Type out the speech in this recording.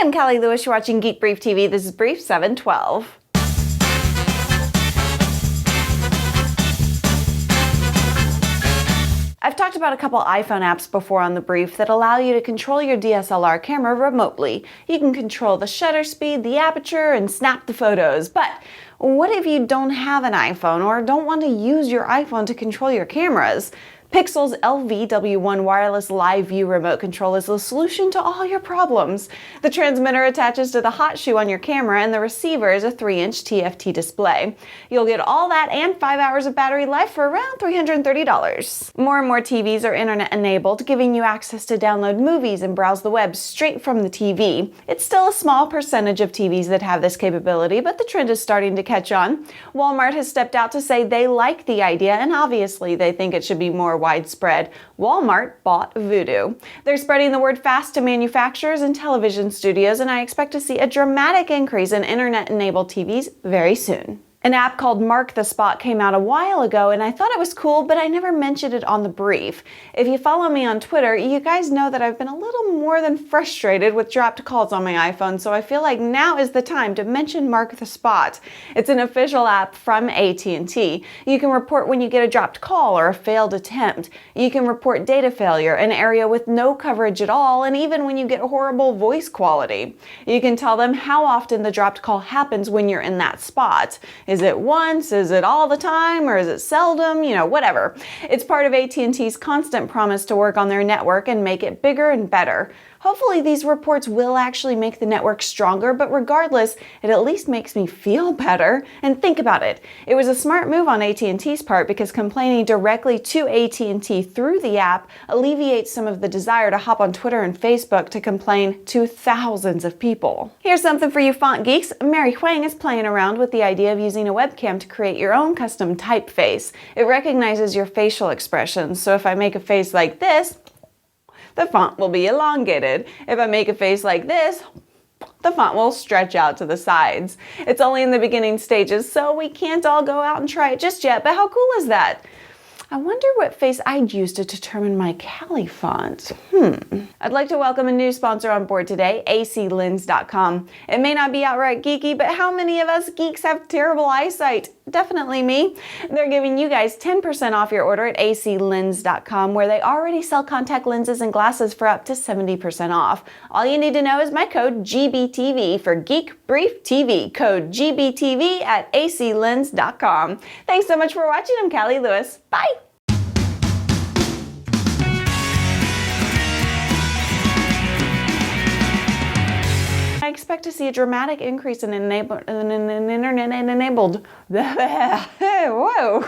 I'm Callie Lewis. You're watching Geek Brief TV. This is Brief 712. I've talked about a couple iPhone apps before on the brief that allow you to control your DSLR camera remotely. You can control the shutter speed, the aperture, and snap the photos. But what if you don't have an iPhone or don't want to use your iPhone to control your cameras? Pixel's LVW1 Wireless Live View remote control is the solution to all your problems. The transmitter attaches to the hot shoe on your camera and the receiver is a 3-inch TFT display. You'll get all that and 5 hours of battery life for around $330. More and more TVs are internet enabled, giving you access to download movies and browse the web straight from the TV. It's still a small percentage of TVs that have this capability, but the trend is starting to catch on. Walmart has stepped out to say they like the idea and obviously they think it should be more widespread. Walmart bought Vudu. They're spreading the word fast to manufacturers and television studios, and I expect to see a dramatic increase in internet-enabled TVs very soon. An app called Mark the Spot came out a while ago and I thought it was cool, but I never mentioned it on the brief. If you follow me on Twitter, you guys know that I've been a little more than frustrated with dropped calls on my iPhone, so I feel like now is the time to mention Mark the Spot. It's an official app from AT&T. You can report when you get a dropped call or a failed attempt. You can report data failure, an area with no coverage at all, and even when you get horrible voice quality. You can tell them how often the dropped call happens when you're in that spot. Is it once? Is it all the time? Or is it seldom? Whatever. It's part of AT&T's constant promise to work on their network and make it bigger and better. Hopefully these reports will actually make the network stronger, but regardless, it at least makes me feel better. And think about it. It was a smart move on AT&T's part because complaining directly to AT&T through the app alleviates some of the desire to hop on Twitter and Facebook to complain to thousands of people. Here's something for you font geeks. Mary Huang is playing around with the idea of using a webcam to create your own custom typeface. It recognizes your facial expressions, so if I make a face like this, the font will be elongated. If I make a face like this, the font will stretch out to the sides. It's only in the beginning stages, so we can't all go out and try it just yet, but how cool is that? I wonder what face I'd use to determine my Callie font. I'd like to welcome a new sponsor on board today, aclens.com. It may not be outright geeky, but how many of us geeks have terrible eyesight? Definitely me. They're giving you guys 10% off your order at aclens.com, where they already sell contact lenses and glasses for up to 70% off. All you need to know is my code GBTV for Geek Brief TV. Code GBTV at aclens.com. Thanks so much for watching. I'm Callie Lewis. Bye. I expect to see a dramatic increase in internet-enabled. Whoa.